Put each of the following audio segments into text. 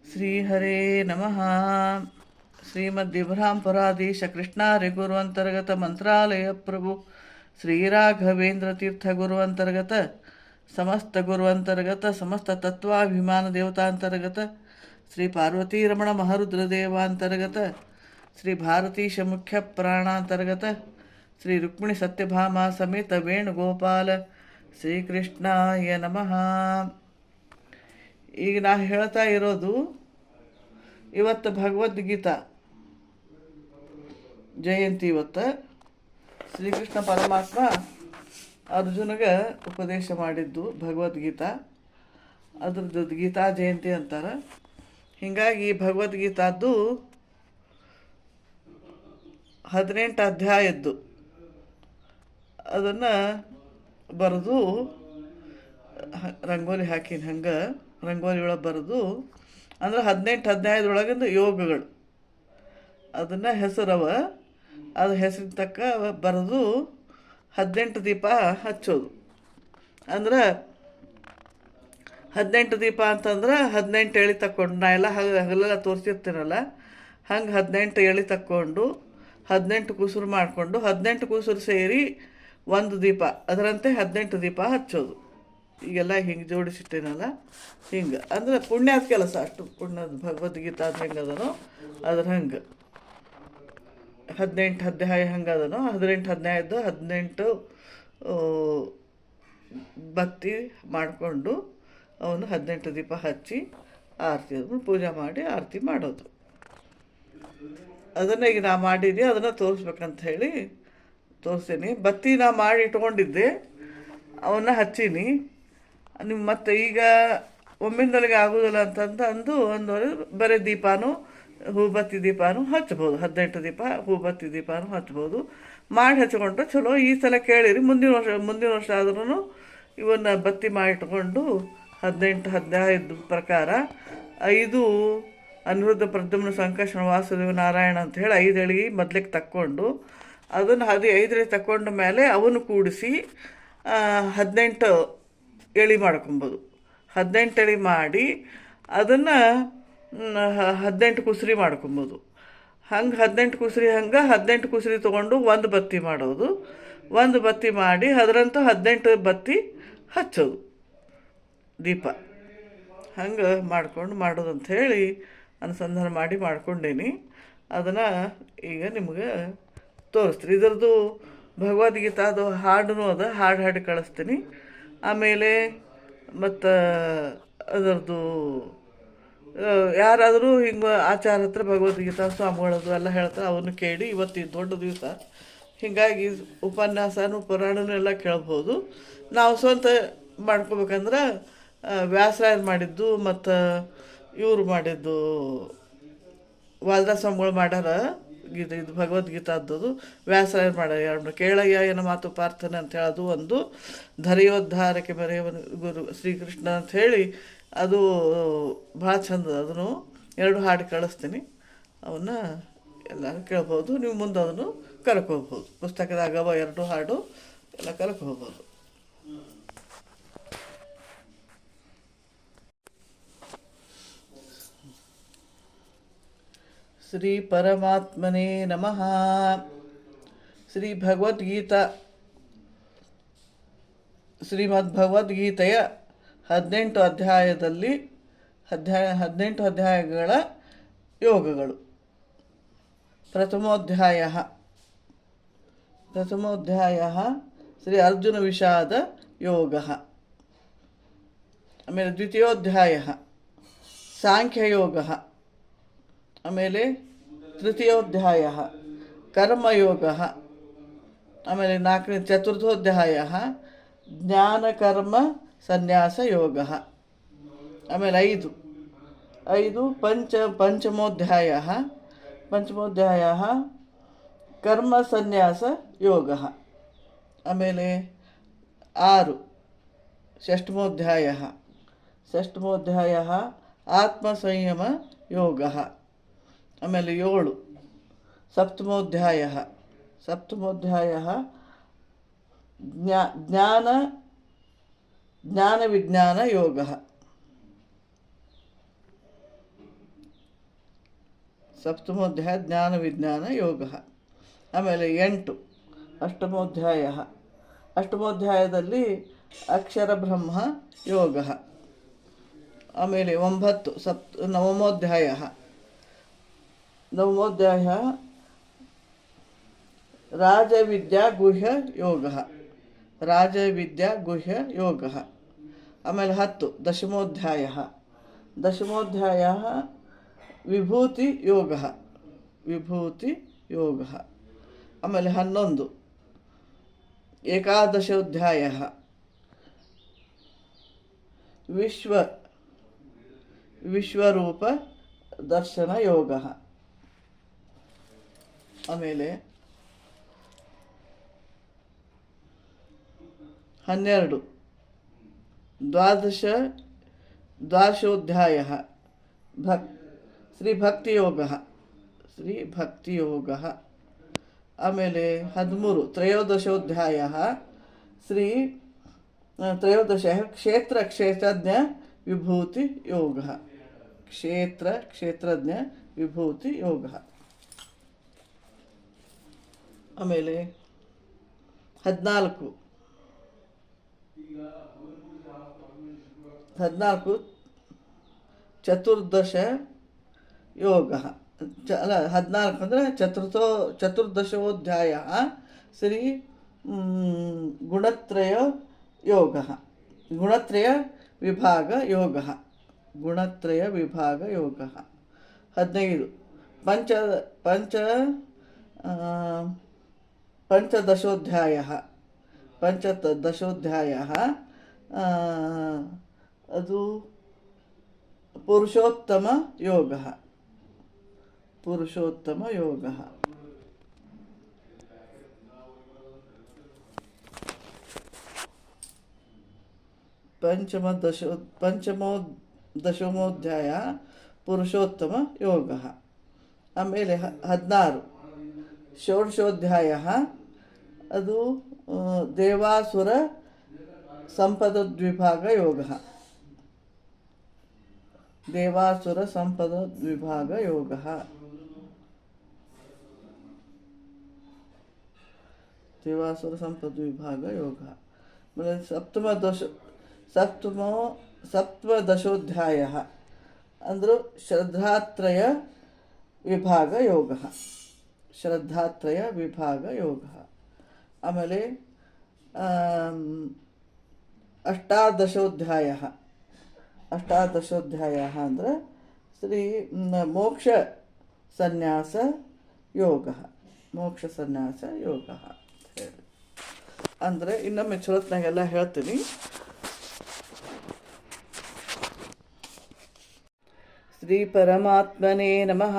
ಶ್ರೀಹರೇ ನಮಃ. ಶ್ರೀಮದ್ವಿಭ್ರಾಂಪುರಾಧೀಶ ಕೃಷ್ಣಾರಿ ಗುರುವಂತರ್ಗತ ಮಂತ್ರಾಲಯ ಪ್ರಭು ಶ್ರೀ ರಾಘವೇಂದ್ರ ತೀರ್ಥ ಗುರುವಂತರ್ಗತ ಸಮಸ್ತ ಗುರುವಂತರ್ಗತ ಸಮಸ್ತ ತತ್ವಾಭಿಮಾನ ದೇವತಾಂತರ್ಗತ ಶ್ರೀ ಪಾರ್ವತೀ ರಮಣ ಮಹಾರುದ್ರ ದೇವಾಂತರ್ಗತ ಶ್ರೀ ಭಾರತೀಶ ಮುಖ್ಯ ಪ್ರಾಣಾಂತರ್ಗತ ಶ್ರೀ ರುಕ್ಮಿಣಿ ಸತ್ಯಭಾಮ ಸಮೇತ ವೇಣುಗೋಪಾಲ ಶ್ರೀಕೃಷ್ಣಾಯ ನಮಃ. ಈಗ ನಾ ಹೇಳ್ತಾ ಇರೋದು ಇವತ್ತು ಭಗವದ್ಗೀತಾ ಜಯಂತಿ. ಇವತ್ತು ಶ್ರೀಕೃಷ್ಣ ಪರಮಾತ್ಮ ಅರ್ಜುನಗೆ ಉಪದೇಶ ಮಾಡಿದ್ದು ಭಗವದ್ಗೀತಾ. ಅದ್ರದ್ದು ಗೀತಾ ಜಯಂತಿ ಅಂತಾರೆ. ಹೀಗಾಗಿ ಭಗವದ್ಗೀತಾದ್ದು 18 ಅಧ್ಯಾಯದ್ದು ಅದನ್ನು ಬರೆದು ರಂಗೋಲಿ ಹಾಕಿನ ಹಂಗೆ ರಂಗೋಲಿ ಒಳಗೆ ಬರೆದು ಅಂದ್ರೆ 18 ಅಧ್ಯಾಯದೊಳಗಿಂದ ಯೋಗಗಳು ಅದನ್ನು ಹೆಸರವ ಅದು ಹೆಸರಿನ ತಕ್ಕ ಬರೆದು 18 ದೀಪ ಹಚ್ಚೋದು. ಅಂದ್ರೆ 18 ದೀಪ ಅಂತಂದ್ರೆ 18 ಎಳೆ ತಕ್ಕೊಂಡು ನಾ ಎಲ್ಲ ಹಗಲೆಲ್ಲ ತೋರಿಸಿರ್ತೀನಲ್ಲ ಹಂಗೆ 18 ಎಳೆ ತಕ್ಕೊಂಡು 18 ಕೂಸುರು ಮಾಡಿಕೊಂಡು 18 ಕೂಸುರು ಸೇರಿ ಒಂದು ದೀಪ ಅದರಂತೆ 18 ದೀಪ ಹಚ್ಚೋದು. ಈಗೆಲ್ಲ ಹಿಂಗೆ ಜೋಡಿಸಿಟ್ಟೇನಲ್ಲ ಹಿಂಗೆ ಅಂದ್ರೆ ಪುಣ್ಯದ ಕೆಲಸ. ಅಷ್ಟು ಪುಣ್ಯದ ಭಗವದ್ಗೀತಾ ಅದು ಹೆಂಗೆ ಅದನೋ ಅದ್ರ ಹಂಗೆ 18 ಅಧ್ಯಾಯ ಹಂಗೆ ಅದನೋ 18 ಅಧ್ಯಾಯದ್ದು 18 ಬತ್ತಿ ಮಾಡಿಕೊಂಡು ಅವನು 18 ದೀಪ ಹಚ್ಚಿ ಆರತಿ ಅದನ್ನು ಪೂಜೆ ಮಾಡಿ ಆರತಿ ಮಾಡೋದು. ಅದನ್ನು ಈಗ ನಾ ಮಾಡೀನಿ, ಅದನ್ನು ತೋರಿಸ್ಬೇಕಂತ ಹೇಳಿ ತೋರಿಸೀನಿ. ಬತ್ತಿ ನಾ ಮಾಡಿ ಇಟ್ಕೊಂಡಿದ್ದೆ, ಅವನ್ನ ಹಚ್ಚೀನಿ. ನೀವು ಮತ್ತು ಈಗ ಒಮ್ಮಿಂದೊಳಗೆ ಆಗೋದಿಲ್ಲ ಅಂದು ಬರೀ ದೀಪನೂ ಹೂಬತ್ತಿ ದೀಪನೂ ಹಚ್ಬೋದು. 18 ದೀಪ ಹೂಬತ್ತಿ ದೀಪನೂ ಹಚ್ಬೋದು. ಮಾಡಿ ಹಚ್ಕೊಂಡ್ರೆ ಚಲೋ. ಈ ಸಲ ಕೇಳಿರಿ, ಮುಂದಿನ ವರ್ಷ ಆದ್ರೂ ಇವನ್ನ ಬತ್ತಿ ಮಾಡಿಟ್ಕೊಂಡು 18 ಅಧ್ಯಾಯದ ಪ್ರಕಾರ 5 ಅನಿರುದ್ಧ ಪ್ರದ್ಯುಮ್ನ ಸಂಕರ್ಷಣ ವಾಸುದೇವ ನಾರಾಯಣ ಅಂತ ಹೇಳಿ 5 ಎಳೆ ಮೊದ್ಲಿಗೆ ತಕ್ಕೊಂಡು ಅದನ್ನು 5 ಎಳೆ ತಕ್ಕೊಂಡ ಮೇಲೆ ಅವನ್ನು ಕೂಡಿಸಿ 18 ಎಳೆ ಮಾಡ್ಕೊಬೋದು. 18 ಎಳೆ ಮಾಡಿ ಅದನ್ನು 18 ಕುಸ್ರಿ ಮಾಡ್ಕೊಬೋದು. ಹಂಗೆ 18 ಕುಸ್ರಿ 18 ಕುಸ್ರಿ ತೊಗೊಂಡು ಒಂದು ಬತ್ತಿ ಮಾಡೋದು. ಒಂದು ಬತ್ತಿ ಮಾಡಿ ಅದರಂತೂ 18 ಬತ್ತಿ ಹಚ್ಚೋದು ದೀಪ. ಹಂಗೆ ಮಾಡೋದು ಅಂಥೇಳಿ ಅನುಸಂಧಾನ ಮಾಡಿ ಮಾಡ್ಕೊಂಡೇನಿ. ಅದನ್ನು ಈಗ ನಿಮ್ಗೆ ತೋರಿಸ್ತೀನಿ. ಇದರದ್ದು ಭಗವದ್ಗೀತಾದು ಹಾಡೂ ಅದ, ಹಾಡಿ ಕಳಿಸ್ತೀನಿ. ಆಮೇಲೆ ಮತ್ತು ಅದರದ್ದು ಯಾರಾದರೂ ಹಿಂಗೆ ಆಚಾರ ಹತ್ರ ಭಗವದ್ಗೀತಾ ಸ್ವಾಮಿಗಳದು ಎಲ್ಲ ಹೇಳ್ತಾರೆ, ಅವನ್ನು ಕೇಳಿ ಇವತ್ತು ದೊಡ್ಡ ದಿವಸ ಹೀಗಾಗಿ ಉಪನ್ಯಾಸನೂ ಪುರಾಣನೂ ಎಲ್ಲ ಕೇಳ್ಬೋದು. ನಾವು ಸ್ವಂತ ಮಾಡ್ಕೋಬೇಕಂದ್ರೆ ವ್ಯಾಸರಾಯರು ಮಾಡಿದ್ದು ಮತ್ತು ಇವರು ಮಾಡಿದ್ದು ವಾಲ್ದ ಸ್ವಾಮಿಗಳು ಮಾಡ್ಯಾರ ಇದು ಭಗವದ್ಗೀತಾದ್ದು. ವ್ಯಾಸರಾಯರು ಮಾಡ್ಯಾರ 2 ಕೇಳಯ್ಯ ಏನೋ ಮಾತು ಪ್ರಾರ್ಥನೆ ಅಂತ ಹೇಳೋದು ಒಂದು, ಧರೆಯೋದ್ಧಾರಕ್ಕೆ ಮೆರೆಯುವ ಗುರು ಶ್ರೀಕೃಷ್ಣ ಅಂತ ಹೇಳಿ ಅದು ಭಾಳ ಚಂದ. ಅದನ್ನು 2 ಹಾಡು ಕಳಿಸ್ತೀನಿ, ಅವನ್ನ ಎಲ್ಲರೂ ಕೇಳ್ಬೋದು. ನೀವು ಮುಂದೆ ಅದನ್ನು ಕಲ್ಕೋಬೋದು. ಪುಸ್ತಕದಾಗವ 2 ಹಾಡು ಎಲ್ಲ ಕಲ್ಕೋಬೋದು. ಶ್ರೀ ಪರಮಾತ್ಮನೇ ನಮಃ. ಶ್ರೀ ಭಗವದ್ಗೀತಾ ಶ್ರೀಮದ್ಭಗವದ್ಗೀತೆಯ 18 ಅಧ್ಯಾಯದಲ್ಲಿ 18 ಅಧ್ಯಾಯಗಳ ಯೋಗಗಳು. ಪ್ರಥಮೋಧ್ಯಾಯ ಶ್ರೀ ಅರ್ಜುನ ವಿಷಾದ ಯೋಗ. ಆಮೇಲೆ ದ್ವಿತೀಯೋಧ್ಯಾಯ ಸಾಂಖ್ಯಯೋಗ. ಆಮೇಲೆ ತೃತೀಯೋಧ್ಯಾಯ ಕರ್ಮಯೋಗ. ಆಮೇಲೆ ಚತುರ್ಥೋಧ್ಯಾಯ ಜ್ಞಾನಕರ್ಮ ಸನ್ಯಾಸ ಯೋಗ. ಆಮೇಲೆ 5 ಪಂಚಮೋಧ್ಯಾಯ ಕರ್ಮ ಸನ್ಯಾಸ ಯೋಗ. ಆಮೇಲೆ 6 ಷಷ್ಠಮೋಧ್ಯಾಯ ಆತ್ಮ ಸಂಯಮ ಯೋಗ. ಆಮೇಲೆ 7 ಸಪ್ತಮೋಧ್ಯಾಯ ಜ್ಞಾನ ವಿಜ್ಞಾನ ಯೋಗ. ಸಪ್ತಮೋಧ್ಯಾಯ ಜ್ಞಾನ ವಿಜ್ಞಾನ ಯೋಗ. ಆಮೇಲೆ 8 ಅಷ್ಟಮೋಧ್ಯಾಯ. ಅಷ್ಟಮೋಧ್ಯಾಯದಲ್ಲಿ ಅಕ್ಷರ ಬ್ರಹ್ಮ ಯೋಗ. ಆಮೇಲೆ 9 ನವಮೋಧ್ಯಾಯ. ನವಮೋಧ್ಯಾಯ ರಾಜವಿದ್ಯಾ ಗುಹ್ಯ ಯೋಗ. ರಾಜವಿದ್ಯಾ ಗುಹ್ಯ ಯೋಗ. ಆಮೇಲೆ 10 ದಶಮೋಧ್ಯಾಯ. ದಶಮೋಧ್ಯಾಯ ವಿಭೂತಿ ಯೋಗ. ವಿಭೂತಿ ಯೋಗ. ಆಮೇಲೆ 11 ಏಕಾದಶೋಧ್ಯಾಯ ವಿಶ್ವರೂಪ ದರ್ಶನ ಯೋಗ. ಆಮೇಲೆ 12 ದ್ವಾದಶೋಧ್ಯಾಯ ಶ್ರೀಭಕ್ತಿಯೋಗ. ಶ್ರೀಭಕ್ತಿಯೋಗ. ಆಮೇಲೆ 13 ತ್ರಯೋದಶೋಧ್ಯಾಯ ಕ್ಷೇತ್ರಜ್ಞ ವಿಭೂತಿ ಯೋಗ. ಕ್ಷೇತ್ರಜ್ಞ ವಿಭೂತಿ ಯೋಗ. ಆಮೇಲೆ 14 ಚತುರ್ದಶ ಯೋಗ. 14 ಅಂದರೆ ಚತುರ್ದಶೋಧ್ಯಾಯ ಶ್ರೀ ಗುಣತ್ರಯ ಯೋಗ. ಗುಣತ್ರಯ ವಿಭಾಗ ಯೋಗ. ಗುಣತ್ರಯ ವಿಭಾಗ ಯೋಗ. 15 ಪಂಚದಶೋಧ್ಯಾಯ. ಅದು ಪುರುಷೋತ್ತಮ ಯೋಗ. ಪುರುಷೋತ್ತಮ ಯೋಗ. ದಶಮೋಧ್ಯಾಯ ಪುರುಷೋತ್ತಮ ಯೋಗ. ಆಮೇಲೆ 16 ಷೋಡಶೋಧ್ಯಾಯ ಅದು ದೇವಾಸುರ ಸಂಪದದ್ವಿಭಾಗ ಯೋಗ. ದೇವಾಸುರ ಸಂಪದದ್ವಿಭಾಗ ಯೋಗ. ದೇವಾಸುರ ಸಂಪದದ್ವಿಭಾಗ ಯೋಗ. ಆಮೇಲೆ ಸಪ್ತದಶೋಧ್ಯಾಯ ಅಂದ್ರೆ ಶ್ರದ್ಧಾತ್ರಯ ವಿಭಾಗ ಯೋಗ. ಶ್ರದ್ಧಾತ್ರಯ ವಿಭಾಗ ಯೋಗ. ಆಮೇಲೆ ಅಷ್ಟಾದಶೋಧ್ಯಾಯ ಅಂದರೆ ಶ್ರೀ ಮೋಕ್ಷ ಸನ್ಯಾಸ ಯೋಗ. ಮೋಕ್ಷ ಸನ್ಯಾಸ ಯೋಗ ಹೇಳಿ. ಅಂದರೆ ಇನ್ನೊಮ್ಮೆ ಚಲೋತ್ನಾಗೆಲ್ಲ ಹೇಳ್ತೀನಿ. ಶ್ರೀ ಪರಮಾತ್ಮನೇ ನಮಃ.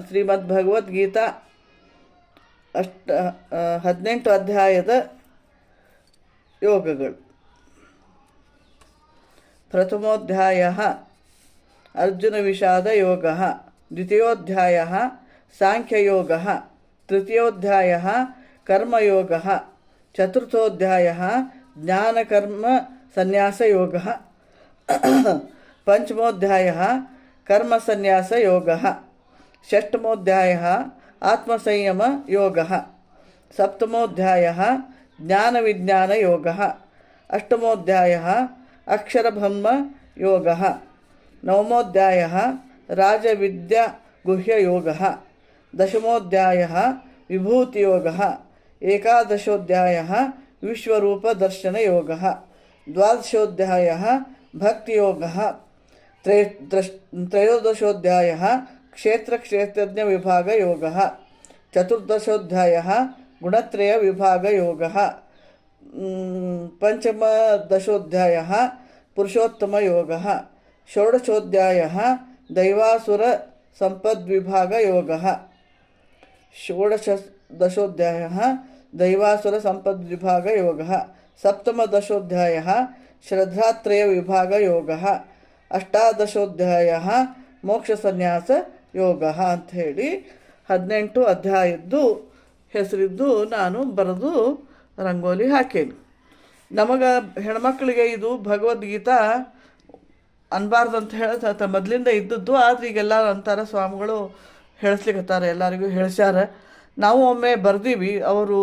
ಶ್ರೀಮದ್ಭಗವದ್ಗೀತಾ 18 ಅಧ್ಯಾಯದ ಯೋಗಗಳು. ಪ್ರಥಮೋಧ್ಯಾಯ ಅರ್ಜುನ ವಿಷಾದ ಯೋಗ. ದ್ವಿತೀಯೋಧ್ಯಾಯ ಸಾಂಖ್ಯಯೋಗ. ತೃತೀಯೋಧ್ಯಾಯ ಕರ್ಮಯೋಗ. ಚತುರ್ಥೋಧ್ಯಾಯ ಜ್ಞಾನಕರ್ಮ ಸನ್ಯಾಸ ಯೋಗ. ಪಂಚಮೋಧ್ಯಾಯ ಕರ್ಮ ಸನ್ಯಾಸ ಯೋಗ. ಷಷ್ಠಮೋಧ್ಯಾಯ ಆತ್ಮಸಂಯಮ ಯೋಗ. ಸಪ್ತಮೋಧ್ಯಾಯ ಜ್ಞಾನ ವಿಜ್ಞಾನ ಯೋಗ. ಅಷ್ಟಮೋಧ್ಯಾಯ ಅಕ್ಷರಬ್ರಹ್ಮ ಯೋಗ. ನವಮೋಧ್ಯಾಯ ರಾಜವಿದ್ಯಾ ಗುಹ್ಯ ಯೋಗ. ದಶಮೋಧ್ಯಾಯ ವಿಭೂತಿ ಯೋಗ. ಏಕಾದಶೋಧ್ಯಾಯ ವಿಶ್ವರೂಪ ದರ್ಶನ ಯೋಗ. ದ್ವಾದಶೋಧ್ಯಾಯ ಭಕ್ತಿಯೋಗ. ತ್ರಯೋದಶೋಧ್ಯಾಯ ಕ್ಷೇತ್ರಜ್ಞ ವಿಭಾಗ ಯೋಗ. ಚತುರ್ದಶೋಧ್ಯಾಯ ಗುಣತ್ರಯ ವಿಭಾಗ ಯೋಗ. ಪಂಚಮದಶೋಧ್ಯಾಯ ಪುರುಷೋತ್ತಮ ಯೋಗ. ಷೋಡಶೋಧ್ಯಾಯ ದೈವಾಸುರ ಸಂಪದ್ವಿಭಾಗ ಯೋಗ. ಷೋಡಶದಶೋಧ್ಯಾಯ ದೈವಾಸುರ ಸಂಪದ್ವಿಭಾಗ ಯೋಗ. ಸಪ್ತಮದಶೋಧ್ಯಾಯ ಶ್ರದ್ಧಾತ್ರಯ ವಿಭಾಗ ಯೋಗ. ಅಷ್ಟಾದಶೋಧ್ಯಾಯ ಮೋಕ್ಷ ಸನ್ಯಾಸ ಯೋಗ ಅಂಥೇಳಿ 18 ಅಧ್ಯಾಯದ್ದು ಹೆಸರಿದ್ದು ನಾನು ಬರೆದು ರಂಗೋಲಿ ಹಾಕೇನಿ. ನಮಗೆ ಹೆಣ್ಮಕ್ಳಿಗೆ ಇದು ಭಗವದ್ಗೀತಾ ಅನ್ಬಾರ್ದು ಅಂತ ಹೇಳಿ ಮೊದಲಿಂದ ಇದ್ದದ್ದು. ಆದರೆ ಈಗೆಲ್ಲ ಅಂತಾರ ಸ್ವಾಮಿಗಳು ಹೇಳಿಸ್ಲಿಕ್ಕತ್ತಾರೆ, ಎಲ್ಲರಿಗೂ ಹೇಳ್ಸ್ಯಾರ. ನಾವು ಒಮ್ಮೆ ಬರ್ದೀವಿ. ಅವರು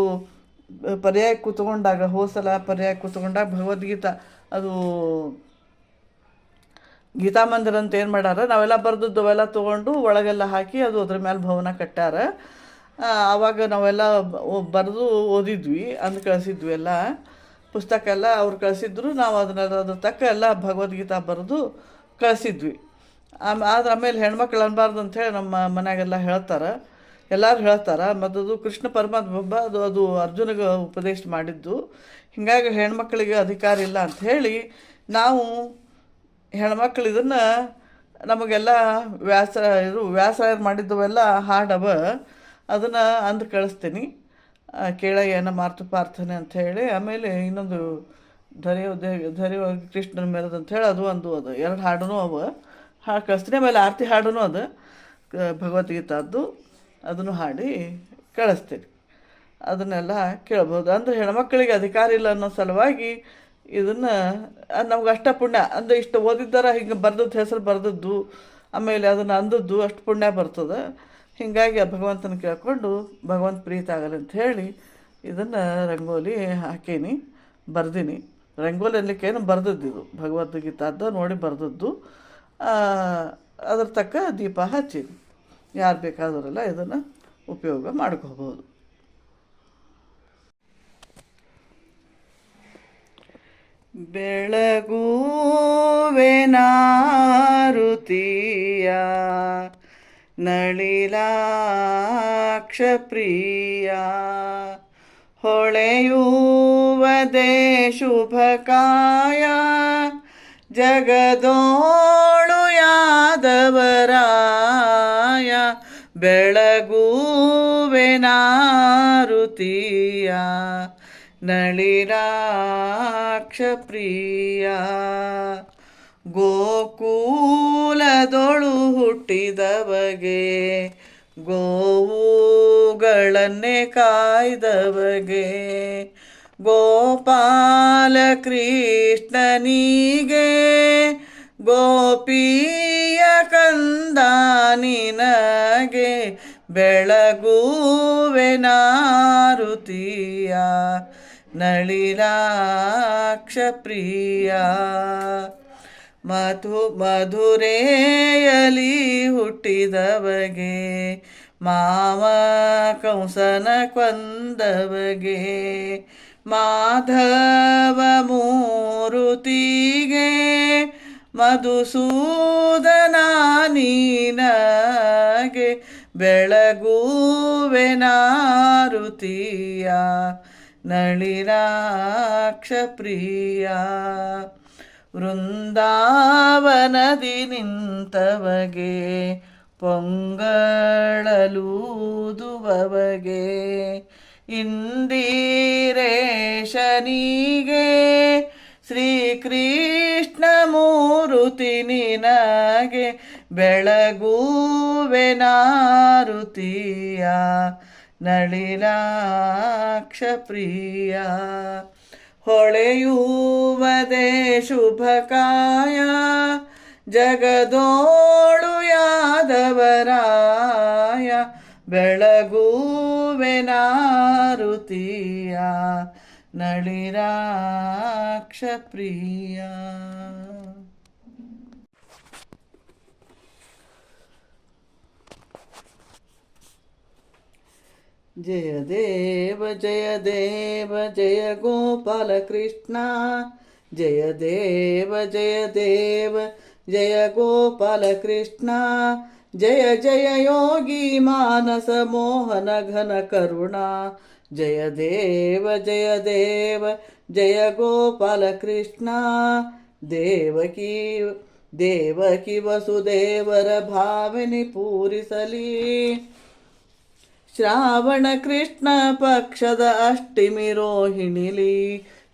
ಪರ್ಯಾಯ ಕೂತ್ಕೊಂಡಾಗ, ಹೋಸಲ ಪರ್ಯಾಯ ಕೂತ್ಕೊಂಡಾಗ ಭಗವದ್ಗೀತಾ ಅದು ಗೀತಾ ಮಂದಿರ ಅಂತ ಏನು ಮಾಡ್ಯಾರ, ನಾವೆಲ್ಲ ಬರೆದದ್ದು ಅವೆಲ್ಲ ತೊಗೊಂಡು ಒಳಗೆಲ್ಲ ಹಾಕಿ ಅದು ಅದ್ರ ಮೇಲೆ ಭವನ ಕಟ್ಟ್ಯಾರ. ಆವಾಗ ನಾವೆಲ್ಲ ಬರೆದು ಓದಿದ್ವಿ, ಅಂದು ಕಳಿಸಿದ್ವಿ. ಎಲ್ಲ ಪುಸ್ತಕ ಎಲ್ಲ ಅವ್ರು ಕಳಿಸಿದ್ರು. ನಾವು ಅದ್ರ ತಕ್ಕ ಎಲ್ಲ ಭಗವದ್ಗೀತಾ ಬರೆದು ಕಳಿಸಿದ್ವಿ. ಆಮೇಲೆ ಹೆಣ್ಮಕ್ಳು ಅನ್ಬಾರ್ದು ಅಂಥೇಳಿ ನಮ್ಮ ಮನೆಯಾಗೆಲ್ಲ ಹೇಳ್ತಾರೆ, ಎಲ್ಲರೂ ಹೇಳ್ತಾರೆ. ಮತ್ತು ಕೃಷ್ಣ ಪರಮಾತ್ಮ ಅದು ಅರ್ಜುನಿಗೆ ಉಪದೇಶ ಮಾಡಿದ್ದು. ಹೀಗಾಗಿ ಹೆಣ್ಮಕ್ಳಿಗೆ ಅಧಿಕಾರ ಇಲ್ಲ ಅಂಥೇಳಿ ನಾವು ಹೆಣ್ಮಕ್ಳು ಇದನ್ನು ನಮಗೆಲ್ಲ ವ್ಯಾಸರಾಯರು ಮಾಡಿದ್ದವೆಲ್ಲ ಹಾಡವ, ಅದನ್ನು ಅಂದು ಕಳಿಸ್ತೀನಿ. ಕೇಳಯ್ಯನ ಮಾರ್ತು ಪ್ರಾರ್ಥನೆ ಅಂಥೇಳಿ. ಆಮೇಲೆ ಇನ್ನೊಂದು ಧರೆಯೋ ಕೃಷ್ಣನ ಮೇಲದ ಅಂಥೇಳಿ ಅದು ಅದು 2 ಹಾಡೂ ಅವು, ಹಾಡು ಕಳಿಸ್ತೀನಿ. ಆಮೇಲೆ ಆರತಿ ಹಾಡೂ ಅದು ಭಗವದ್ಗೀತಾದ್ದು, ಅದನ್ನು ಹಾಡಿ ಕಳಿಸ್ತೀನಿ. ಅದನ್ನೆಲ್ಲ ಕೇಳ್ಬೋದು. ಅಂದರೆ ಹೆಣ್ಮಕ್ಳಿಗೆ ಅಧಿಕಾರ ಇಲ್ಲ ಅನ್ನೋ ಸಲುವಾಗಿ ಇದನ್ನು ನಮ್ಗೆ ಅಷ್ಟ ಪುಣ್ಯ ಅಂದರೆ ಇಷ್ಟು ಓದಿದ್ದಾರ ಹಿಂಗೆ ಬರ್ದದ್ದು, ಹೆಸರು ಬರ್ದದ್ದು, ಆಮೇಲೆ ಅದನ್ನು ಅಂದದ್ದು ಅಷ್ಟು ಪುಣ್ಯ ಬರ್ತದೆ. ಹೀಗಾಗಿ ಭಗವಂತನ ಕೇಳ್ಕೊಂಡು ಭಗವಂತ ಪ್ರೀತ ಆಗಲಿ ಅಂತ ಹೇಳಿ ಇದನ್ನು ರಂಗೋಲಿ ಹಾಕೀನಿ, ಬರ್ದೀನಿ. ರಂಗೋಲಿ ಅನ್ಲಿಕ್ಕೇನು ಬರ್ದದ್ದು, ಇದು ಭಗವದ್ಗೀತಾದ ನೋಡಿ ಬರ್ದದ್ದು. ಅದ್ರ ತಕ್ಕ ದೀಪ ಹಚ್ಚೀನಿ. ಯಾರು ಬೇಕಾದವರೆಲ್ಲ ಇದನ್ನು ಉಪಯೋಗ ಮಾಡ್ಕೋಬೋದು. ಬೆಳಗುವೆನಾರುತಿಯ ನಳಿಲಾಕ್ಷ ಪ್ರಿಯ ಹೊಳೆಯುವದೇ ಶುಭಕಾಯ ಜಗದೋಳು ಯಾದವರಾಯ ಬೆಳಗುವೆನಾರುತಿಯ ನಳಿಲಾಕ್ಷ ಪ್ರಿಯ ಗೋಕುಲದೊಳು ಹುಟ್ಟಿದವಗೆ ಗೋವುಗಳನ್ನೇ ಕಾಯ್ದವಗೆ ಗೋಪಾಲ ಕೃಷ್ಣನಿಗೆ ಗೋಪಿಯ ಕಂದ ನಿನಗೆ ಬೆಳಗುವೆನಾರುತಿಯ ನಳಿಲಾಕ್ಷ ಪ್ರಿಯ ಮಧುರೆಯಲಿ ಹುಟ್ಟಿದವಗೆ ಮಾವ ಕಂಸನ ಕೊಂದವಗೆ ಮಾಧವ ಮೂರುತಿಗೆ ಮಧುಸೂದನ ನೀನಗೆ ಬೆಳಗುವೆನಾರುತಿಯ ನಳಿಲಾಕ್ಷ ಪ್ರಿಯ ವೃಂದಾವನದಿ ನಿಂತವಗೆ ಪೊಂಗಳಲೂದುವವಗೆ ಇಂದಿರೇಶನಿಗೆ ಶ್ರೀಕೃಷ್ಣ ಮೂರುತಿ ನಿನಗೆ ಬೆಳಗುವೆನಾರುತಿಯ ನಳಿಲಾಕ್ಷ ಪ್ರಿಯ ಹೊಳೆಯುವದೇ ಶುಭಕಾಯ ಜಗದೋಳು ಯಾದವರಾಯ ಬೆಳಗುವೆನಾರುತಿಯ ನಳಿಲಾಕ್ಷ ಪ್ರಿಯ. ಜಯ ದೇವ ಜಯ ದೇವ ಜಯ ಗೋಪಾಲ ಕೃಷ್ಣ ಜಯ ದೇವ ಜಯ ದೇವ ಜಯ ಗೋಪಾಲ ಕೃಷ್ಣ ಜಯ ಜಯ ಯೋಗಿ ಮಾನಸ ಮೋಹನ ಘನ ಕರುಣಾ ಜಯ ದೇವ ಜಯ ಗೋಪಾಲ ಕೃಷ್ಣ ದೇವಕಿ ವಸುದೇವರ ಭಾವನೆ ಪೂರಿಸಲಿ ಶ್ರಾವಣ ಕೃಷ್ಣ ಪಕ್ಷದ ಅಷ್ಟಿಮಿ ರೋಹಿಣಿಲಿ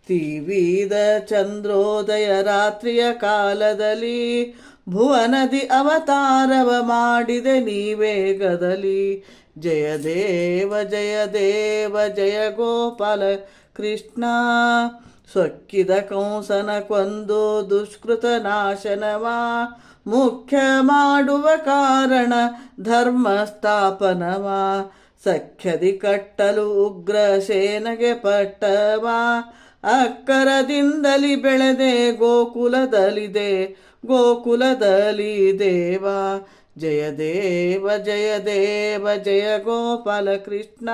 ತೀವಿದ ಚಂದ್ರೋದಯ ರಾತ್ರಿಯ ಕಾಲದಲ್ಲಿ ಭುವನದಿ ಅವತಾರವ ಮಾಡಿದೆ ನೀವೇಗದಲ್ಲಿ ಜಯ ದೇವ ಜಯ ಗೋಪಾಲ ಕೃಷ್ಣ. ಸೊಕ್ಕಿದ ಕಂಸನ ಕೊಂದು ದುಷ್ಕೃತ ನಾಶನವ ಮುಖ್ಯ ಮಾಡುವ ಕಾರಣ ಧರ್ಮ ಸ್ಥಾಪನವ. ಸಖ್ಯದಿ ಕಟ್ಟಲು ಉಗ್ರ ಸೇನೆಗೆ ಪಟ್ಟವ ಅಕ್ಕರದಿಂದಲಿ ಬೆಳೆದೆ ಗೋಕುಲದಲ್ಲಿದೆ ಗೋಕುಲದಲ್ಲಿ ದೇವ. ಜಯ ದೇವ ಜಯ ದೇವ ಜಯ ಗೋಪಾಲ ಕೃಷ್ಣ.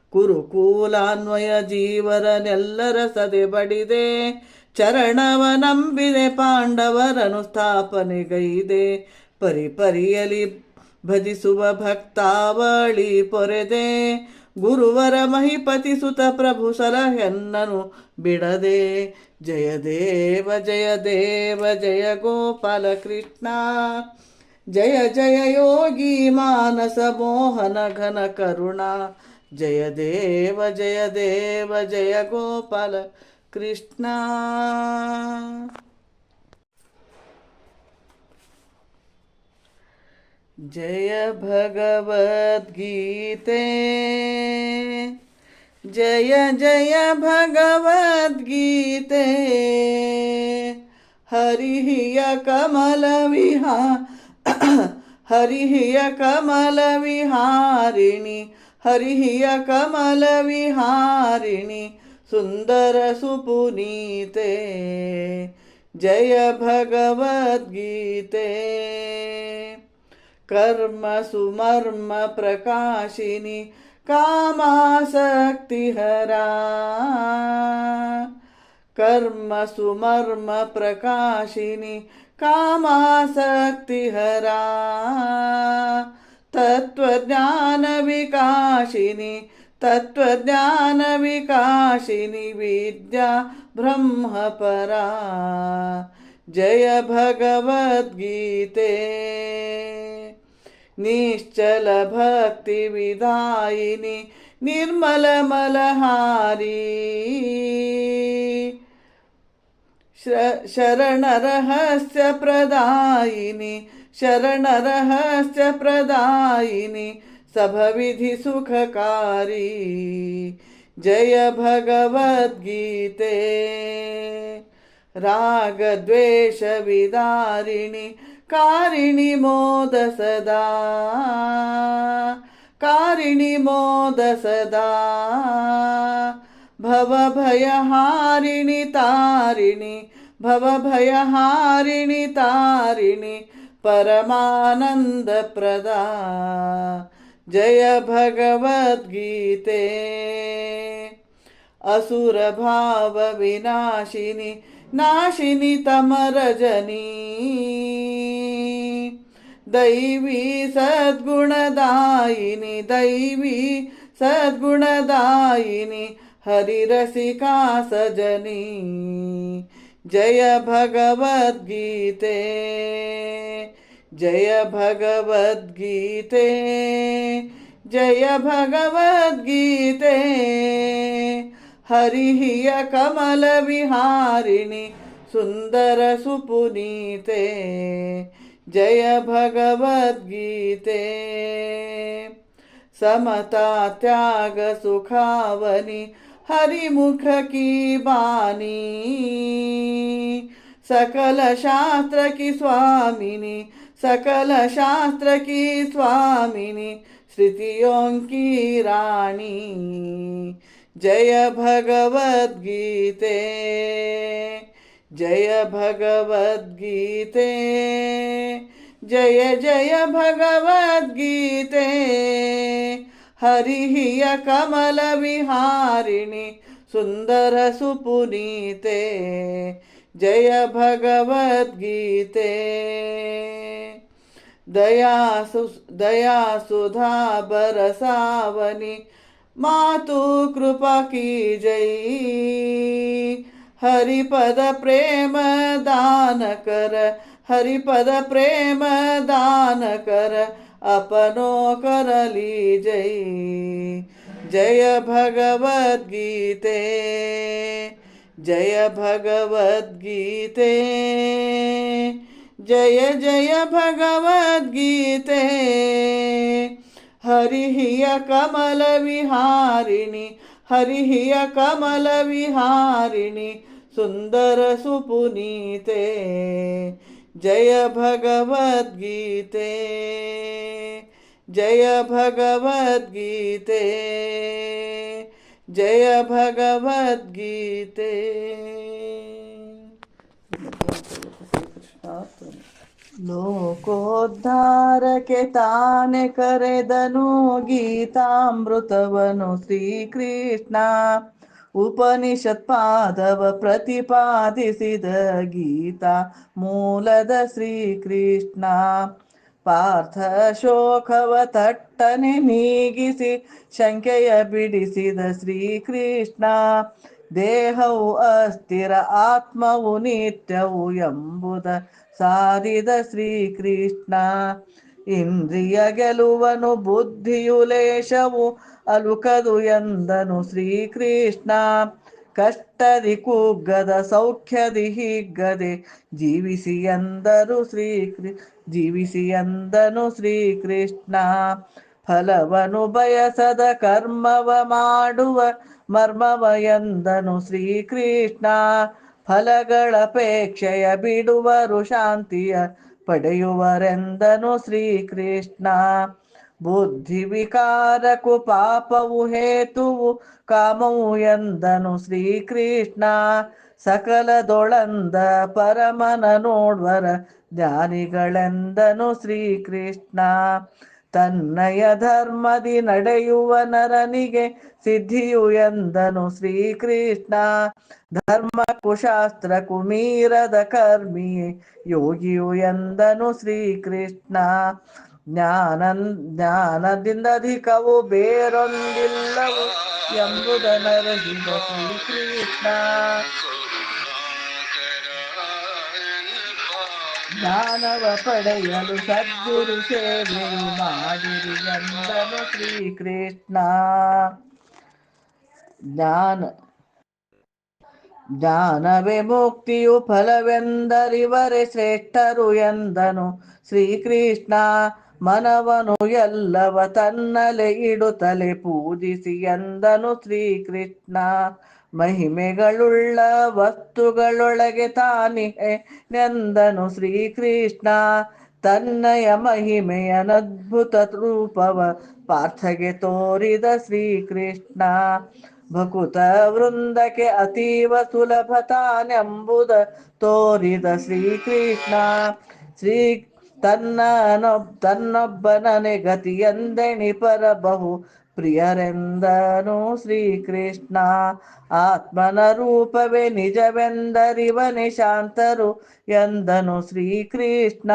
ಕುರುಕೂಲಾನ್ವಯ ಜೀವರನೆಲ್ಲರ ಸದೆ ಬಡಿದೆ ಚರಣವ ನಂಬಿದೆ ಪಾಂಡವರನು ಸ್ಥಾಪನೆಗೈದೆ. ಪರಿಪರಿಯಲಿ ಭಜಿಸುವ ಭಕ್ತಾವಳಿ ಪೊರೆದೆ ಗುರುವರ ಮಹಿಪತಿ ಸುತ ಪ್ರಭು ಸಲಹೆನ್ನನು ಬಿಡದೆ. ಜಯ ದೇವ ಜಯ ದೇವ ಜಯ ಗೋಪಾಲ ಕೃಷ್ಣ. ಜಯ ಜಯ ಯೋಗಿ ಮಾನಸ ಮೋಹನ ಘನ ಕರುಣ. ಜಯ ದೇವ ಜಯ ದೇವ ಜಯ ಗೋಪಾಲ ಕೃಷ್ಣ. ಜಯ ಭಗವದ್ಗೀತೆ ಜಯ ಜಯ ಭಗವದ್ಗೀತೆ. ಹರಿಹಿಯ ಕಮಲ ಹರಿಹಿಯ ಕಮಲ ವಿಹಾರಿಣಿ ಹರಿಹಿಯ ಕಮಲ ವಿಹಾರಿಣಿ ಸುಂದರ ಸುಪುನೀತೆ. ಜಯ ಭಗವದ್ಗೀತೆ. ಕರ್ಮ ಸುಮರ್ಮ ಪ್ರಕಾಶಿನಿ ಕಾಮಾಸಕ್ತಿಹರಾ. ಕರ್ಮ ಸುಮರ್ಮ ಪ್ರಕಾಶಿನಿ ಕಾಮಾಸಕ್ತಿಹರಾ. ತತ್ವಜ್ಞಾನ ವಿಕಾಶಿನಿ ತತ್ವಜ್ಞಾನ ವಿಕಾಶಿನಿ ವಿದ್ಯಾ ಬ್ರಹ್ಮಪರಾ. ಜಯ ಭಗವದ್ಗೀತೆ. ನಿಶ್ಚಲ ಭಕ್ತಿ ವಿದಾಯಿನಿ ನಿರ್ಮಲ ಮಲಹಾರಿ. ಶರಣರಹಸ್ಯ ಪ್ರದಾಯಿನಿ ಶರಣರಹಸ್ಯ ಪ್ರದಾಯಿನಿ ಸಭವಿಧಿ ಸುಖಕಾರಿ. ಜಯ ಭಗವದ್ಗೀತೆ. ರಾಗದ್ವೇಷ ವಿದಾರಿಣಿ ಕಾರಿಣಿ ಮೋದ ಸದಾ ಕಾರಿಣಿ ಮೋದ ಸದಾ. ಭವಭಯಹಾರಿಣಿ ತಾರಿಣಿ ಭವಭಯಹಾರಿಣಿ ತಾರಿಣಿ ಪರಮಾನಂದ ಪ್ರದಾ. ಜಯ ಭಗವದ್ಗೀತೆ. ಅಸುರ ಭಾವ ವಿನಾಶಿನಿ ನಾಶಿನಿ ತಮರಜನಿ. ದೈವಿ ಸದ್ಗುಣದಾಯಿನಿ ದೈವಿ ಸದ್ಗುಣದಾಯಿನಿ ಹರಿರಸಿಕಾ ಸಜನಿ. ಜಯ ಭಗವದ್ಗೀತೆ. ಜಯ ಭಗವದ್ಗೀತೆ. ಜಯ ಭಗವದ್ಗೀತೆ. ಹರಿಹಿಯ ಕಮಲ ವಿಹಾರಿಣಿ ಸುಂದರ ಸುಪುನೀತೆ. ಜಯ ಭಗವದ್ಗೀತೆ. समता त्याग सुखावनी हरिमुख की बानी। सकल शास्त्र की स्वामिनी, सकल शास्त्र की स्वामिनी, श्रुतियों की रानी। जय भगवद गीते, जय भगवद गीते, जय जय भगवद गीते। हरिहिय कमल विहारिणी सुंदर सुपुनीते। जय भगवद गीते। दया सुधा बरसावनी मातु कृपा की जय। हरिपद प्रेम दान कर, हरिपद प्रेम दान कर, अपनो कर ली जय। जय भगवद गीते, जय भगवद गीते, जय जय भगवद गीते। हरिहिय कमल विहारिणी ಹರಿಹಿಯ ಕಮಲ ವಿಹಾರಿಣಿ ಸುಂದರ ಸುಪುನೀತೆ ಜಯ ಭಗವದ್ಗೀತೆ ಜಯ ಭಗವದ್ಗೀತೆ ಜಯ ಭಗವದ್ಗೀತೆ. ಲೋಕೋದ್ಧಾರಕ್ಕೆ ತಾನೆ ಕರೆದನು ಗೀತಾಮೃತವನು ಶ್ರೀಕೃಷ್ಣ. ಉಪನಿಷತ್ ಪಾದವ ಪ್ರತಿಪಾದಿಸಿದ ಗೀತಾ ಮೂಲದ ಶ್ರೀಕೃಷ್ಣ. ಪಾರ್ಥ ಶೋಕವ ತಟ್ಟನೆ ನೀಗಿಸಿ ಶಂಕೆಯ ಬಿಡಿಸಿದ ಶ್ರೀಕೃಷ್ಣ. ದೇಹವು ಅಸ್ಥಿರ ಆತ್ಮವು ನಿತ್ಯವು ಎಂಬುದ ಸಾರಿದ ಶ್ರೀಕೃಷ್ಣ. ಇಂದ್ರಿಯ ಗೆಲುವನು ಬುದ್ಧಿಯು ಲೇಷವು ಅಲುಕದು ಎಂದನು ಶ್ರೀಕೃಷ್ಣ. ಕಷ್ಟದಿ ಕುಗ್ಗದ ಸೌಖ್ಯದಿ ಹಿಗ್ಗದೆ ಜೀವಿಸಿ ಎಂದರು ಶ್ರೀಕೃಷ್ಣ. ಫಲವನು ಬಯಸದ ಕರ್ಮವ ಮಾಡುವ ಮರ್ಮವ ಎಂದನು ಶ್ರೀಕೃಷ್ಣ. ಫಲಗಳಪೇಕ್ಷೆಯ ಬಿಡುವರು ಶಾಂತಿಯ ಪಡೆಯುವರೆಂದನು ಶ್ರೀಕೃಷ್ಣ. ಬುದ್ಧಿ ವಿಕಾರಕ್ಕೂ ಪಾಪವು ಹೇತುವು ಕಾಮವು ಎಂದನು ಶ್ರೀಕೃಷ್ಣ. ಸಕಲದೊಳಂದ ಪರಮನ ನೋಡ್ವರ ಜ್ಞಾನಿಗಳೆಂದನು ಶ್ರೀಕೃಷ್ಣ. ತನ್ನಯ ಧರ್ಮದಿ ನಡೆಯುವ ನರನಿಗೆ ಸಿದ್ಧಿಯು ಎಂದನು ಶ್ರೀಕೃಷ್ಣ. ಧರ್ಮಕ್ಕೂ ಶಾಸ್ತ್ರಕ್ಕೂ ಮೀರದ ಕರ್ಮಿಯೇ ಯೋಗಿಯು ಎಂದನು ಶ್ರೀಕೃಷ್ಣ. ಜ್ಞಾನದಿಂದಧಿಕವು ಬೇರೊಂದಿಲ್ಲವು ಎಂಬುದನರಹಿದ ಶ್ರೀಕೃಷ್ಣ. ಜ್ಞಾನವ ಪಡೆಯಲು ಸದ್ಗುರು ಸೇವೆಯು ಮಾಡಿರಿ ಎಂದನು ಶ್ರೀಕೃಷ್ಣ. ಜ್ಞಾನವೇ ಮುಕ್ತಿಯು ಫಲವೆಂದರಿವರೆ ಶ್ರೇಷ್ಠರು ಎಂದನು ಶ್ರೀಕೃಷ್ಣ. ಮನವನು ಎಲ್ಲವ ತನ್ನಲೆ ಇಡುತ್ತಲೆ ಪೂಜಿಸಿ ಎಂದನು ಶ್ರೀಕೃಷ್ಣ. ಮಹಿಮೆಗಳುಳ್ಳ ವಸ್ತುಗಳೊಳಗೆ ತಾನಿಹೆ ನೆಂದನು ಶ್ರೀಕೃಷ್ಣ. ತನ್ನಯ ಮಹಿಮೆಯನದ್ಭುತ ರೂಪವ ಪಾರ್ಥಗೆ ತೋರಿದ ಶ್ರೀಕೃಷ್ಣ. ಭಕುತ ವೃಂದಕ್ಕೆ ಅತೀವ ಸುಲಭ ತಾನೆಂಬುದ ತೋರಿದ ಶ್ರೀಕೃಷ್ಣ. ತನ್ನೊಬ್ಬನನೆ ಗತಿಯೆಂದೆಣಿಪರ ಬಹು ಪ್ರಿಯರೆಂದನು ಶ್ರೀಕೃಷ್ಣ. ಆತ್ಮನ ರೂಪವೇ ನಿಜವೆಂದರಿವನೆ ಶಾಂತರು ಎಂದನು ಶ್ರೀಕೃಷ್ಣ.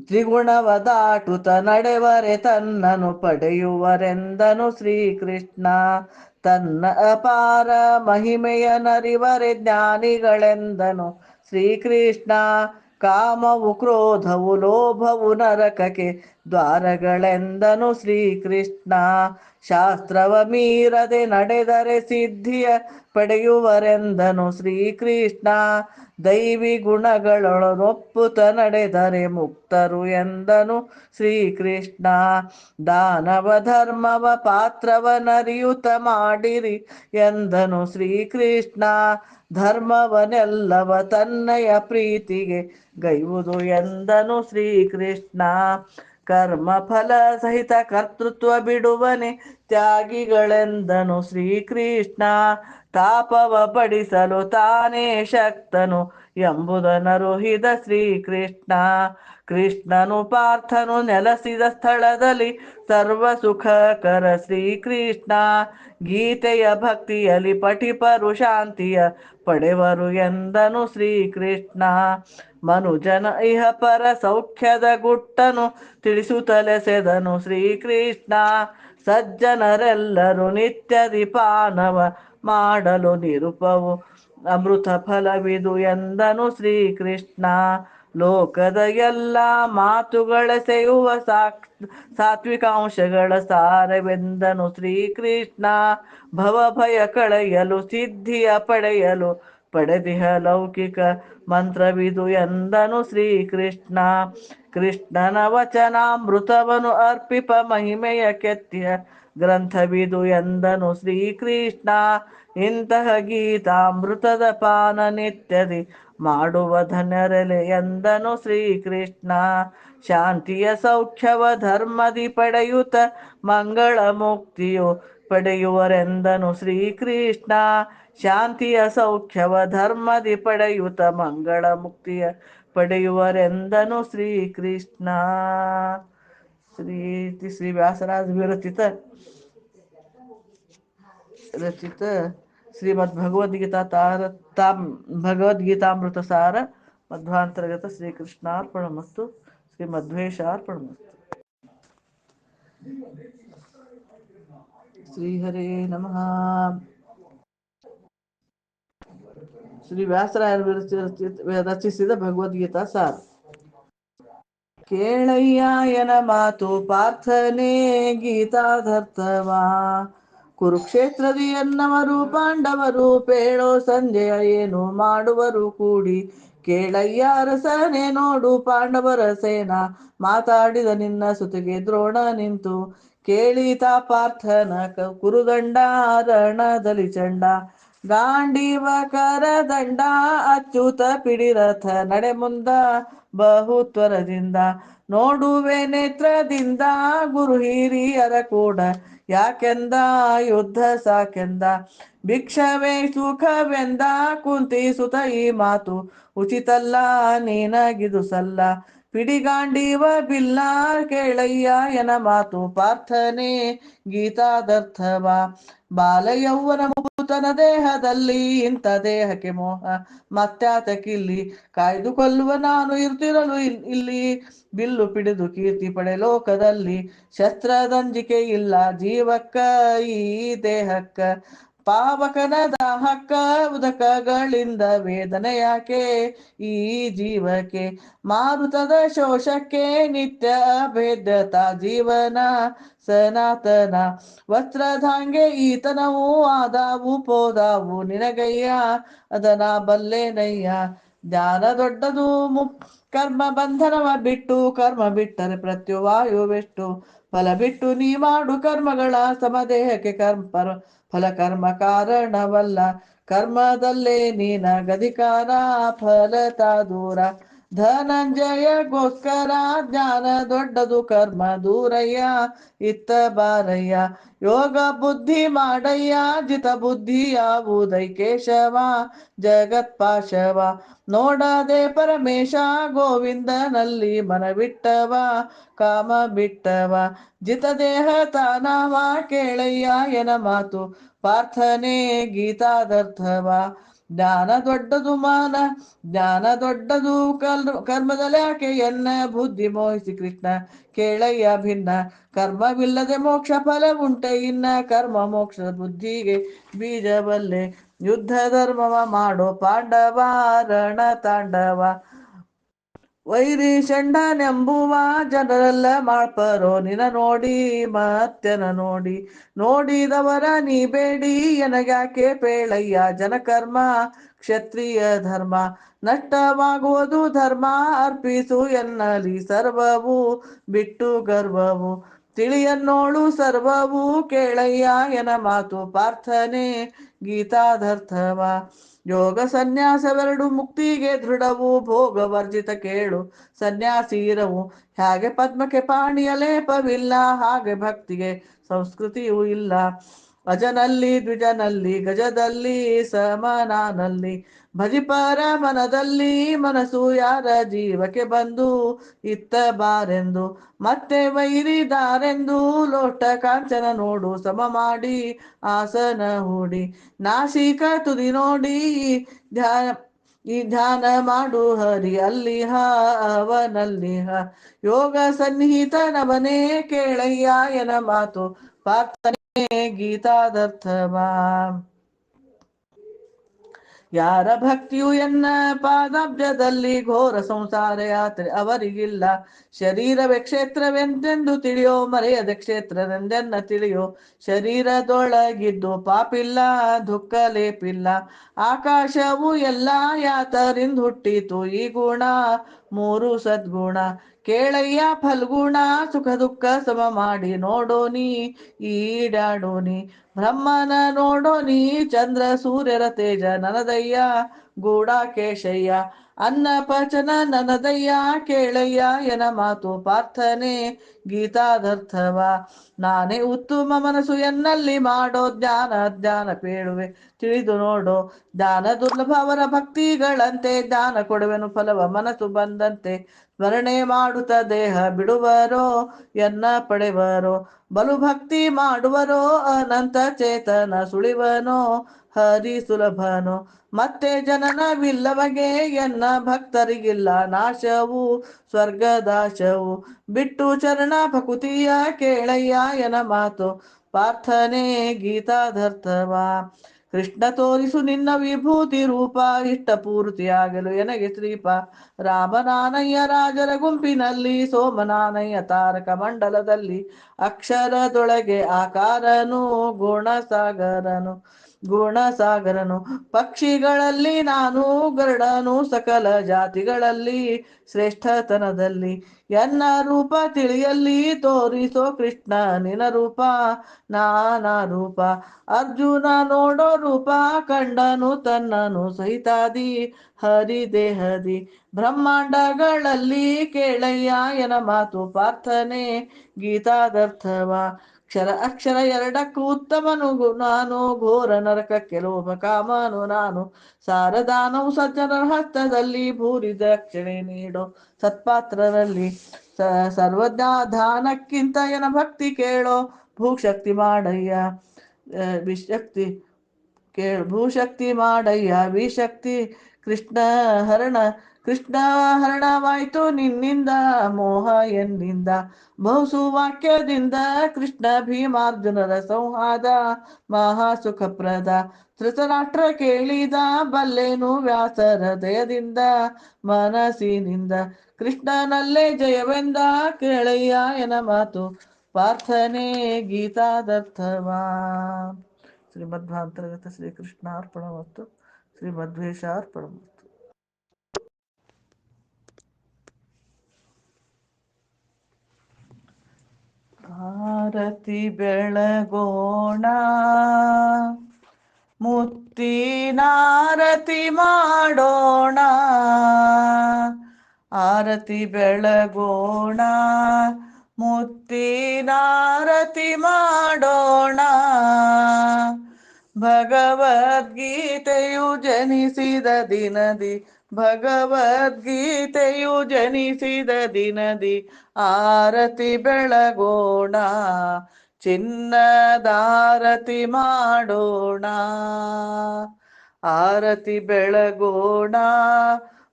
ತ್ರಿಗುಣವ ದಾಟುತ ನಡೆವರೆ ತನ್ನನು ಪಡೆಯುವರೆಂದನು ಶ್ರೀಕೃಷ್ಣ. ತನ್ನ ಅಪಾರ ಮಹಿಮೆಯ ನರಿವರೆ ಜ್ಞಾನಿಗಳೆಂದನು ಶ್ರೀಕೃಷ್ಣ. ಕಾಮವು ಕ್ರೋಧವು ಲೋಭವು ನರಕಕ್ಕೆ ದ್ವಾರಗಳೆಂದನು ಶ್ರೀಕೃಷ್ಣ. ಶಾಸ್ತ್ರವ ಮೀರದೆ ನಡೆದರೆ ಸಿದ್ಧಿಯ ಪಡೆಯುವರೆಂದನು ಶ್ರೀಕೃಷ್ಣ. ದೈವಿ ಗುಣಗಳೊಳನೊಪ್ಪುತ ನಡೆದರೆ ಮುಕ್ತರು ಎಂದನು ಶ್ರೀಕೃಷ್ಣ. ದಾನವ ಧರ್ಮವ ಪಾತ್ರವನರಿಯುತ ಮಾಡಿರಿ ಎಂದನು ಶ್ರೀಕೃಷ್ಣ. ಧರ್ಮವನೆಲ್ಲವ ತನ್ನಯ ಪ್ರೀತಿಗೆ ಗೈವುದು ಎಂದನು ಶ್ರೀಕೃಷ್ಣ. ಕರ್ಮ ಫಲ ಸಹಿತ ಕರ್ತೃತ್ವ ಬಿಡುವನೆ ತ್ಯಾಗಿಗಳೆಂದನು ಶ್ರೀಕೃಷ್ಣ. ತಾಪವ ಪಡಿಸಲು ತಾನೇ ಶಕ್ತನು ಎಂಬುದನರುಹಿದ ಶ್ರೀಕೃಷ್ಣ. ಕೃಷ್ಣನು ಪಾರ್ಥನು ನೆಲೆಸಿದ ಸ್ಥಳದಲ್ಲಿ ಸರ್ವ ಸುಖಕರ ಶ್ರೀಕೃಷ್ಣ. ಗೀತೆಯ ಭಕ್ತಿಯಲ್ಲಿ ಪಠಿಪರು ಶಾಂತಿಯ ಪಡೆವರು ಎಂದನು ಶ್ರೀಕೃಷ್ಣ. ಮನುಜನ ಇಹ ಪರ ಸೌಖ್ಯದ ಗುಟ್ಟನು ತಿಳಿಸುತ್ತಲೆಸೆದನು ಶ್ರೀಕೃಷ್ಣ. ಸಜ್ಜನರೆಲ್ಲರೂ ನಿತ್ಯದಿ ಪಾನವ ಮಾಡಲು ನಿರುಪವು ಅಮೃತ ಫಲವಿದು ಎಂದನು ಶ್ರೀಕೃಷ್ಣ. ಲೋಕದ ಎಲ್ಲ ಮಾತುಗಳೆಸೆಯುವ ಸಾತ್ವಿಕಾಂಶಗಳ ಸಾರವೆಂದನು ಶ್ರೀಕೃಷ್ಣ. ಭವಭಯ ಕಳೆಯಲು ಸಿದ್ಧಿಯ ಪಡೆಯಲು ಪಡೆದಿಹ ಲೌಕಿಕ ಮಂತ್ರವಿದು ಎಂದನು ಶ್ರೀಕೃಷ್ಣ. ಕೃಷ್ಣನ ವಚನಾಮೃತವನು ಅರ್ಪಿಪ ಮಹಿಮೆಯ ಕೆತ್ತಿಯ ಗ್ರಂಥವಿದು ಎಂದನು ಶ್ರೀಕೃಷ್ಣ. ಇಂತಹ ಗೀತಾಮೃತದ ಪಾನ ನಿತ್ಯದಿ ಮಾಡುವ ಧನ್ಯರಲೆ ಎಂದನು ಶ್ರೀಕೃಷ್ಣ. ಶಾಂತಿಯ ಸೌಖ್ಯವ ಧರ್ಮದಿ ಪಡೆಯುತ್ತ ಮಂಗಳ ಮುಕ್ತಿಯು ಪಡೆಯುವರೆಂದನು ಶ್ರೀಕೃಷ್ಣ. ಶಾಂತಿಯ ಸೌಖ್ಯವ ಧರ್ಮದಿ ಪಡೆಯುತ್ತ ಮಂಗಳ ಮುಕ್ತಿಯ ಪಡೆಯುವರೆಂದನು ಶ್ರೀಕೃಷ್ಣ. ಶ್ರೀ ವ್ಯಾಸರಾಜ ವಿರಚಿತ ಶ್ರೀಮದ್ ಭಗವದ್ಗೀತಾಮೃತ ಸಾರ ಮಧ್ವಾಂತರ್ಗತ ಶ್ರೀಕೃಷ್ಣಾರ್ಪಣ ಮತ್ತು ಶ್ರೀ ಮಧ್ವೇಶಾರ್ಪಣ ಮತ್ತು ಶ್ರೀಹರೇ ನಮಃ. ಶ್ರೀ ವ್ಯಾಸರಾಯರು ರಚಿಸಿದ ಭಗವದ್ಗೀತಾ ಸಾರ. ಕೇಳಯ್ಯನ ಮಾತು ಪಾರ್ಥನೇ ಗೀತಾಧರ್ಥವಾ, ಕುರುಕ್ಷೇತ್ರದಿ ಎನ್ನವರು ಪಾಂಡವರು ಪೇಳೋ ಸಂಜೆಯ ಏನು ಮಾಡುವರು ಕೂಡಿ. ಕೇಳಯ್ಯ ಅರಸನೇ ನೋಡು ಪಾಂಡವರ ಸೇನಾ, ಮಾತಾಡಿದ ನಿನ್ನ ಸುತಿಗೆ ದ್ರೋಣ ನಿಂತು. ಕೇಳಿತ ಪಾರ್ಥನ ಕುರುದಂಡ ರಣದಲ್ಲಿ ಚಂಡ, ಗಾಂಡೀವ ಕರದಂಡ ಅಚ್ಯುತ ಪಿಡಿರಥ ನಡೆ ಮುಂದ ಬಹುತ್ವರದಿಂದ. ನೋಡುವೆ ನೇತ್ರದಿಂದ ಗುರು ಹಿರಿಯರ ಕೂಡ, ಯಾಕೆಂದ ಯುದ್ಧ ಸಾಕೆಂದ ಭಿಕ್ಷವೇ ಸುಖವೆಂದ. ಕುಂತಿ ಸುತ ಈ ಮಾತು ಉಚಿತಲ್ಲ ನೀನಗಿದು ಸಲ್ಲ, ಪಿಡಿಗಾಂಡೀವ ಬಿಲ್ಲ ಕೇಳಯ್ಯ ಎನ ಮಾತು ಪಾರ್ಥನೇ ಗೀತಾದರ್ಥವಾ. ಬಾಲ ಯೌವನ ಮುಗುತನ ದೇಹದಲ್ಲಿ ಇಂಥ ದೇಹಕ್ಕೆ ಮೋಹ ಮತ್ಯಾತಕಿಲ್ಲಿ. ಕಾಯ್ದು ಕೊಲ್ಲುವ ನಾನು ಇರ್ತಿರಲು ಇಲ್ಲಿ, ಬಿಲ್ಲು ಪಿಡಿದು ಕೀರ್ತಿ ಪಡೆ ಲೋಕದಲ್ಲಿ. ಶಸ್ತ್ರದಂಜಿಕೆ ಇಲ್ಲ ಜೀವಕ್ಕ ಈ ದೇಹಕ್ಕ, ಪಾವಕನ ದಾಹಕ್ಕ ಉದಕಗಳಿಂದ ವೇದನೆ ಯಾಕೆ ಈ ಜೀವಕ್ಕೆ. ಮಾರುತದ ಶೋಷಕ್ಕೆ ನಿತ್ಯ ಅಭೇದ್ಯತಾ ಜೀವನ ಸನಾತನ. ವಸ್ತ್ರಧಾಂಗೆ ಈತನವು ಆದಾವು ಪೋದಾವು ನಿನಗಯ್ಯ ಅದನ ಬಲ್ಲೆನಯ್ಯ. ಜ್ಞಾನ ದೊಡ್ಡದು ಕರ್ಮ ಬಂಧನವ ಬಿಟ್ಟು, ಕರ್ಮ ಬಿಟ್ಟರೆ ಪ್ರತ್ಯುವಾಯುವೆಷ್ಟು. ಫಲ ಬಿಟ್ಟು ನೀ ಮಾಡು ಕರ್ಮಗಳ ಸಮದೇಹಕ್ಕೆ ಫಲ ಕರ್ಮ ಕಾರಣವಲ್ಲ. ಕರ್ಮದಲ್ಲೇ ನೀನಗಧಿಕಾರ ಫಲತ ದೂರ. ಧನಂಜಯಗೋಸ್ಕರ ಜ್ಞಾನ ದೊಡ್ಡದು ಕರ್ಮ ದೂರಯ್ಯ ಇತ್ತ ಬಾರಯ್ಯ. ಯೋಗ ಬುದ್ಧಿ ಮಾಡಯ್ಯ ಜಿತ ಬುದ್ಧಿ ಯಾವುದೈ ಕೇಶವ ಜಗತ್ಪಾಶವ. ನೋಡದೆ ಪರಮೇಶ ಗೋವಿಂದನಲ್ಲಿ ಮನವಿಟ್ಟವ ಕಾಮ ಬಿಟ್ಟವ. ಜಿತ ದೇಹ ತಾನವ ಕೇಳಯ್ಯ ಎನ ಮಾತು ಪಾರ್ಥನೇ ಗೀತಾದರ್ಥವಾ. ಜ್ಞಾನ ದೊಡ್ಡದು ಕರ್ಮದಲ್ಯಾಕೆ ಎನ್ನ ಬುದ್ಧಿ ಮೋಹಿಸಿ ಕೃಷ್ಣ. ಕೇಳಯ್ಯ ಭಿನ್ನ ಕರ್ಮವಿಲ್ಲದೆ ಮೋಕ್ಷ ಫಲ ಉಂಟೆ ಇನ್ನ. ಕರ್ಮ ಮೋಕ್ಷದ ಬುದ್ಧಿಗೆ ಬೀಜವಲ್ಲೆ, ಯುದ್ಧ ಧರ್ಮವ ಮಾಡೋ ಪಾಂಡವ ರಣ ತಾಂಡವ. ವೈರಿ ಷಂಡನೆಂಬುವ ಜನರೆಲ್ಲ ಮಾಡ್ಪರೋ ನಿನ ನೋಡಿ ಮತ್ಯನ ನೋಡಿ. ನೋಡಿದವರ ನೀ ಬೇಡಿ ಎನಗ್ಯಾಕೆ ಪೇಳಯ್ಯ. ಜನಕರ್ಮ ಕ್ಷತ್ರಿಯ ಧರ್ಮ ನಷ್ಟವಾಗುವುದು ಧರ್ಮ, ಅರ್ಪಿಸು ಎನ್ನಲಿ ಸರ್ವವು ಬಿಟ್ಟು ಗರ್ವವು. ತಿಳಿಯನ್ನೋಳು ಸರ್ವವು ಕೇಳಯ್ಯ ಎನ ಮಾತು ಪಾರ್ಥನೇ ಗೀತಾದರ್ಥವಾ. ಯೋಗ ಸನ್ಯಾಸವೆರಡು ಮುಕ್ತಿಗೆ ದೃಢವು, ಭೋಗ ವರ್ಜಿತ ಕೇಳು ಸನ್ಯಾಸಿ ಇರವು. ಹಾಗೆ ಪದ್ಮಕ್ಕೆ ಪಾಣಿಯ ಲೇಪವಿಲ್ಲ, ಹಾಗೆ ಭಕ್ತಿಗೆ ಸಂಸ್ಕೃತಿಯೂ ಇಲ್ಲ. ಅಜನಲ್ಲಿ ದ್ವಿಜನಲ್ಲಿ ಗಜದಲ್ಲಿ ಸಮನಾನಲ್ಲಿ, ಭಜಿಪರ ಮನದಲ್ಲಿ ಮನಸ್ಸು ಯಾರ ಜೀವಕ್ಕೆ ಬಂದು ಇತ್ತ ಬಾರೆಂದು. ಮತ್ತೆ ವೈರಿದಾರೆಂದು ಲೋಟ ಕಾಂಚನ ನೋಡು ಸಮ ಮಾಡಿ ಆಸನ ಹೂಡಿ. ನಾಸಿಕ ತುದಿ ನೋಡಿ ಈ ಧ್ಯಾನ ಮಾಡು ಹರಿ ಅಲ್ಲಿಹ ಅವನಲ್ಲಿಹ. ಯೋಗ ಸನ್ನಿಹಿತನವನೇ ಕೇಳಯ್ಯ ಎನ ಮಾತು ಪಾರ್ಥನೇ ಗೀತಾದರ್ಥವಾ. ಯಾರ ಭಕ್ತಿಯು ಎನ್ನ ಪಾದಾಬ್ಜದಲ್ಲಿ ಘೋರ ಸಂಸಾರ ಯಾತ್ರೆ ಅವರಿಗಿಲ್ಲ. ಶರೀರವೇ ಕ್ಷೇತ್ರವೆಂದೆಂದು ತಿಳಿಯೋ ಮರೆಯದೆ ಕ್ಷೇತ್ರವೆಂದೆನ್ನ ತಿಳಿಯೋ. ಶರೀರದೊಳಗಿದ್ದು ಪಾಪಿಲ್ಲ ದುಃಖ ಲೇಪಿಲ್ಲ. ಆಕಾಶವು ಎಲ್ಲ ಯಾತರಿಂದ ಹುಟ್ಟಿತು ಈ ಗುಣ ಮೂರು ಸದ್ಗುಣ ಕೇಳಯ್ಯ ಫಲ್ಗುಣ ಸುಖ ದುಃಖ ಸಮ ಮಾಡಿ ನೋಡೋನಿ ಈಡಾಡೋನಿ ಬ್ರಹ್ಮನ ನೋಡೋನಿ ಚಂದ್ರ ಸೂರ್ಯರ ತೇಜ ನನದಯ್ಯ ಗೂಢಾಕೇಶಯ್ಯ ಅನ್ನ ಪಚನ ನನದಯ್ಯ ಕೇಳಯ್ಯ ಎನ ಮಾತು ಪಾರ್ಥನೆ ಗೀತಾದರ್ಥವ ನಾನೇ ಉತ್ತಮ ಮನಸ್ಸು ಎನ್ನಲ್ಲಿ ಮಾಡೋ ಜ್ಞಾನ ಪೇಳುವೆ ತಿಳಿದು ನೋಡೋ ಜ್ಞಾನ ದುರ್ಲಭ ಅವರ ಭಕ್ತಿಗಳಂತೆ ಜ್ಞಾನ ಕೊಡುವೆನು ಫಲವ ಮನಸ್ಸು ಬಂದಂತೆ ಸ್ಮರಣೆ ಮಾಡುತ್ತ ದೇಹ ಬಿಡುವರೋ ಎನ್ನ ಪಡೆವರೋ ಬಲು ಭಕ್ತಿ ಮಾಡುವರೋ ಅನಂತ ಚೇತನ ಸುಳಿವನೋ ಹರಿ ಸುಲಭನೋ ಮತ್ತೆ ಜನನವಿಲ್ಲವಗೆ ಎನ್ನ ಭಕ್ತರಿಗಿಲ್ಲ ನಾಶವು ಸ್ವರ್ಗದಾಶವು ಬಿಟ್ಟು ಚರಣ ಭಕುತಿಯ ಕೇಳಯ್ಯ ಎನ ಮಾತು ಪಾರ್ಥನೆ ಗೀತಾಧರ್ಥವ ಕೃಷ್ಣ ತೋರಿಸು ನಿನ್ನ ವಿಭೂತಿ ರೂಪ ಇಷ್ಟ ಪೂರ್ತಿಯಾಗಲು ಎನಗೆ ಶ್ರೀಪ ರಾಮನಾನಯ್ಯ ರಾಜರ ಗುಂಪಿನಲ್ಲಿ ಸೋಮನಾನಯ್ಯ ತಾರಕ ಮಂಡಲದಲ್ಲಿ ಅಕ್ಷರದೊಳಗೆ ಆಕಾರನು ಗುಣಸಾಗರನು ಪಕ್ಷಿಗಳಲ್ಲಿ ನಾನು ಗರುಡನು ಸಕಲ ಜಾತಿಗಳಲ್ಲಿ ಶ್ರೇಷ್ಠತನದಲ್ಲಿ ಎನ್ನ ರೂಪ ತಿಳಿಯಲ್ಲಿ ತೋರಿಸೋ ಕೃಷ್ಣ ನಿನ ರೂಪ ನಾನಾ ರೂಪ ಅರ್ಜುನ ನೋಡೋ ರೂಪ ಕಂಡನು ತನ್ನನು ಸಹಿತಾದಿ ಹರಿದೇಹದಿ ಬ್ರಹ್ಮಾಂಡಗಳಲ್ಲಿ ಕೇಳಯ್ಯ ಎನ ಮಾತು ಪಾರ್ಥನೆ ಗೀತಾದರ್ಥವ ಅಕ್ಷರ ಎರಡಕ್ಕೂ ಉತ್ತಮನು ನಾನು ಘೋರ ನರಕಕ್ಕೆ ಲೋಭ ಕಾಮನು ನಾನು ಸಾರದಾನವು ಸಜ್ಜನರ ಹಸ್ತದಲ್ಲಿ ಭೂರಿ ದಕ್ಷಿಣೆ ನೀಡೋ ಸತ್ಪಾತ್ರರಲ್ಲಿ ಸರ್ವಜ್ಞ ದಾನಕ್ಕಿಂತ ಎನ ಭಕ್ತಿ ಕೇಳೋ ಭೂಶಕ್ತಿ ಮಾಡಯ್ಯ ವಿಶಕ್ತಿ ಭೂಶಕ್ತಿ ಮಾಡಯ್ಯ ವಿಶಕ್ತಿ ಕೃಷ್ಣ ಹರಣವಾಯ್ತು ನಿನ್ನಿಂದ ಮೋಹ ಎನ್ನಿಂದ ಬಹುಸು ವಾಕ್ಯದಿಂದ ಕೃಷ್ಣ ಭೀಮಾರ್ಜುನರ ಸಂವಾದ ಮಹಾ ಸುಖಪ್ರದ ಧೃತರಾಷ್ಟ್ರ ಕೇಳಿದ ಬಲ್ಲೇನು ವ್ಯಾಸರ ದಯದಿಂದ ಮನಸ್ಸಿನಿಂದ ಕೃಷ್ಣನಲ್ಲೇ ಜಯವೆಂದ ಕೇಳಯ್ಯ ಎನ ಮಾತು ಪಾರ್ಥನೆ ಗೀತಾದರ್ಥವಾ ಶ್ರೀಮಧ್ವಾಂತರ್ಗತ ಶ್ರೀಕೃಷ್ಣಾರ್ಪಣಮಸ್ತು ಶ್ರೀಮಧ್ವೇಶಾರ್ಪಣಮಸ್ತು. ಆರತಿ ಬೆಳಗೋಣ ಮುತ್ತಿನಾರತಿ ಮಾಡೋಣ ಆರತಿ ಬೆಳಗೋಣ ಮುತ್ತಿನಾರತಿ ಮಾಡೋಣ ಭಗವದ್ಗೀತೆಯು ಜನಿಸಿದ ದಿನದಿ ಭಗವದ್ಗೀತೆಯು ಜನಿಸಿದ ದಿನದಿ ಆರತಿ ಬೆಳಗೋಣ ಚಿನ್ನದಾರತಿ ಮಾಡೋಣ ಆರತಿ ಬೆಳಗೋಣ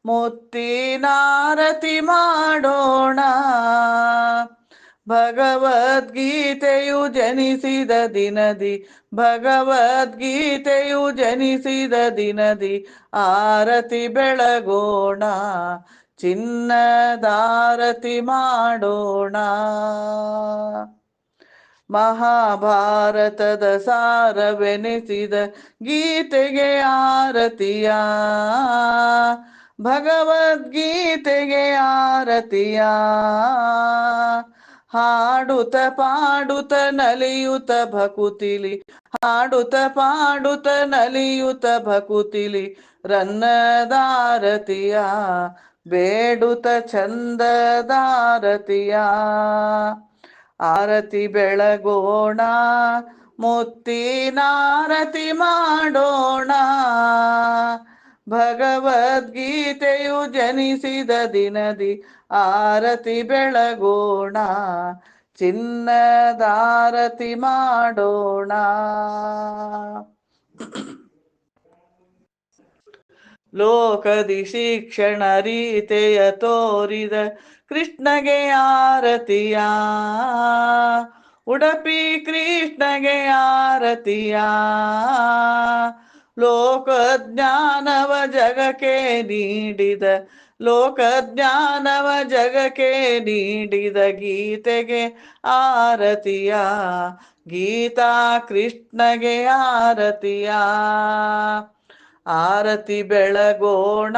ಮುತ್ತಿನಾರತಿ ಮಾಡೋಣ ಭಗವದ್ಗೀತೆಯು ಜನಿಸಿದ ದಿನದಿ ಭಗವದ್ಗೀತೆಯು ಜನಿಸಿದ ದಿನದಿ ಆರತಿ ಬೆಳಗೋಣ ಚಿನ್ನದಾರತಿ ಮಾಡೋಣ ಮಹಾಭಾರತದ ಸಾರವೆನಿಸಿದ ಗೀತೆಗೆ ಆರತಿಯ ಭಗವದ್ಗೀತೆಗೆ ಆರತಿಯ ಹಾಡುತ್ತ ಪಾಡುತ್ತ ನಲಿಯುತ್ತ ಭಕುತಿಲಿ ಹಾಡುತ್ತ ಪಾಡುತ್ತ ನಲಿಯುತ್ತ ಭಕುತಿಲಿ ರನ್ನದಾರತಿಯ ಬೇಡುತ್ತ ಚಂದದಾರತಿಯ ಆರತಿ ಬೆಳಗೋಣ ಮುತ್ತಿನಾರತಿ ಮಾಡೋಣ ಭಗವದ್ಗೀತೆಯು ಜನಿಸಿದ ದಿನದಿ ಆರತಿ ಬೆಳಗೋಣ ಚಿನ್ನದಾರತಿ ಮಾಡೋಣ ಲೋಕದಿ ಶಿಕ್ಷಣ ರೀತೆಯ ತೋರಿದ ಕೃಷ್ಣಗೆ ಆರತಿಯ ಉಡಪಿ ಕೃಷ್ಣಗೆ ಆರತಿಯ ಲೋಕಜ್ಞಾನವ ಜಗಕ್ಕೆ ನೀಡಿದ ಲೋಕಜ್ಞಾನವ ಜಗಕ್ಕೆ ನೀಡಿದ ಗೀತೆಗೆ ಆರತಿಯ ಗೀತಾ ಕೃಷ್ಣಗೆ ಆರತಿಯ ಆರತಿ ಬೆಳಗೋಣ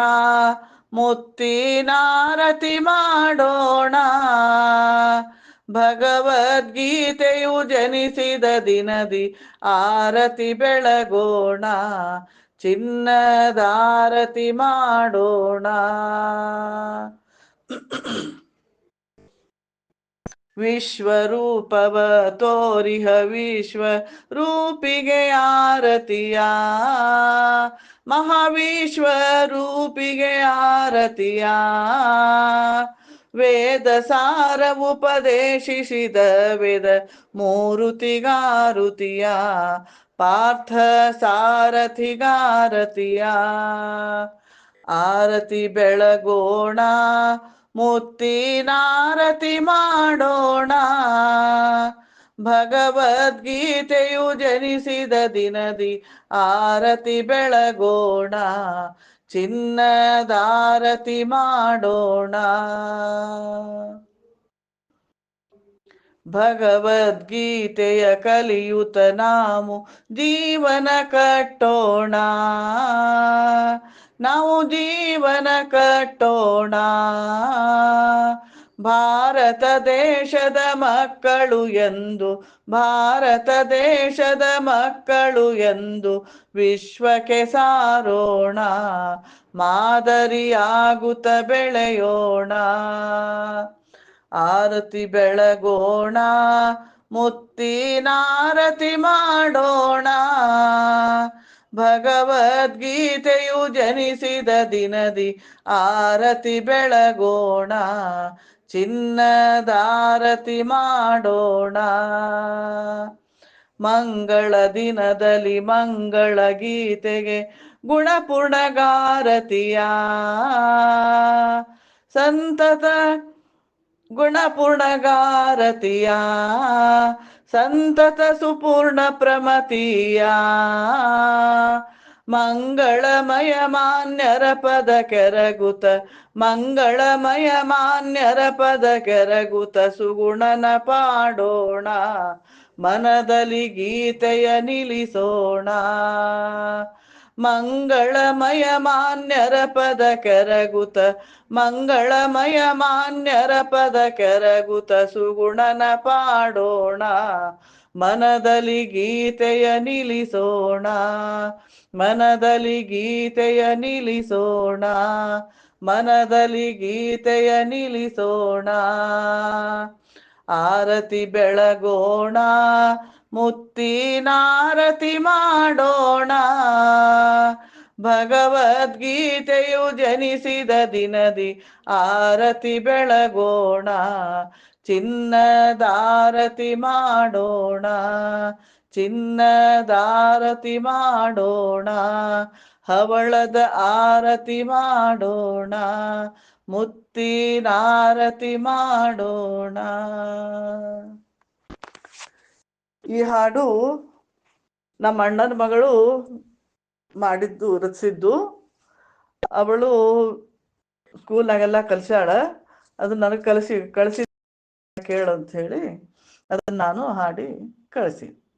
ಮುತ್ತಿನಾರತಿ ಮಾಡೋಣ. ಭಗವದ್ಗೀತೆಯು ಜನಿಸಿದ ದಿನದಿ ಆರತಿ ಬೆಳಗೋಣ. ಚಿನ್ನದಾರತಿ ಮಾಡೋಣ. ವಿಶ್ವರೂಪವ ತೋರಿಹ ವಿಶ್ವ ರೂಪಿಗೆ ಆರತಿಯ. ಮಹಾವಿಶ್ವ ರೂಪಿಗೆ ಆರತಿಯ. ವೇದ ಸಾರ ಉಪದೇಶಿಸಿದ ವೇದ ಮೂರುತಿಗಾರುತಿಯ. ಪಾರ್ಥ ಸಾರಥಿಗಾರತಿಯ. ಆರತಿ ಬೆಳಗೋಣ, ಮುತ್ತಿನಾರತಿ ಮಾಡೋಣ. ಭಗವದ್ಗೀತೆಯು ಜನಿಸಿದ ದಿನದಿ ಆರತಿ ಬೆಳಗೋಣ. ಚಿನ್ನದಾರತಿ ಮಾಡೋಣ. ಭಗವದ್ಗೀತೆಯ ಕಲಿಯುತ ನಾವು ಜೀವನ ಕಟ್ಟೋಣ. ನಾವು ಜೀವನ ಕಟ್ಟೋಣ. ಭಾರತ ದೇಶದ ಮಕ್ಕಳು ಎಂದು, ಭಾರತ ದೇಶದ ಮಕ್ಕಳು ಎಂದು ವಿಶ್ವಕ್ಕೆ ಸಾರೋಣ. ಮಾದರಿಯಾಗುತ್ತ ಬೆಳೆಯೋಣ. ಆರತಿ ಬೆಳಗೋಣ, ಮುತ್ತಿನಾರತಿ ಮಾಡೋಣ. ಭಗವದ್ಗೀತೆಯು ಜನಿಸಿದ ದಿನದಿ ಆರತಿ ಬೆಳಗೋಣ. ಚಿನ್ನದಾರತಿ ಮಾಡೋಣ. ಮಂಗಳ ದಿನದಲ್ಲಿ ಮಂಗಳ ಗೀತೆಗೆ ಗುಣಪುರ್ಣಗಾರತಿಯ. ಸಂತತ ಗುಣಪೂರ್ಣಗಾರತಿಯ. ಸಂತತ ಸುಪೂರ್ಣ ಪ್ರಮತಿಯ. ಮಂಗಳಮಯ ಮಾನ್ಯರ ಪದ ಕೆರಗುತ, ಮಂಗಳಮಯ ಮಾನ್ಯರ ಪದ ಕೆರಗುತ ಸುಗುಣನ ಪಾಡೋಣ. ಮನದಲ್ಲಿ ಗೀತೆಯ ನಿಲ್ಲಿಸೋಣ. ಮಂಗಳಮಯ ಮಾನ್ಯರ ಪದ ಕೆರಗುತ, ಮಂಗಳಮಯ ಮಾನ್ಯರ ಪದ ಕೆರಗುತ ಸುಗುಣನ ಪಾಡೋಣ. ಮನದಲ್ಲಿ ಗೀತೆಯ ನಿಲ್ಲಿಸೋಣ. ಮನದಲ್ಲಿ ಗೀತೆಯ ನಿಲ್ಲಿಸೋಣ. ಮನದಲ್ಲಿ ಗೀತೆಯ ನಿಲ್ಲಿಸೋಣ. ಆರತಿ ಬೆಳಗೋಣ, ಮುತ್ತಿನಾರತಿ ಮಾಡೋಣ. ಭಗವದ್ಗೀತೆಯು ಜನಿಸಿದ ದಿನದಿ ಆರತಿ ಬೆಳಗೋಣ. ಚಿನ್ನದಾರತಿ ಮಾಡೋಣ. ಚಿನ್ನದಾರತಿ ಮಾಡೋಣ. ಹವಳದ ಆರತಿ ಮಾಡೋಣ. ಮುತ್ತಿನಾರತಿ ಮಾಡೋಣ. ಈ ಹಾಡು ನಮ್ಮ ಅಣ್ಣನ ಮಗಳು ಮಾಡಿದ್ದು, ರಚಿಸಿದ್ದು. ಅವಳು ಸ್ಕೂಲ್ನಾಗೆಲ್ಲ ಕಲಿಸ್ಯಾಳ. ಅದು ನನಗೆ ಕಳಿಸಿ ಕೇಳು ಅಂತ ಹೇಳಿ ಅದನ್ನು ನಾನು ಹಾಡಿ ಕಳಿಸಿ.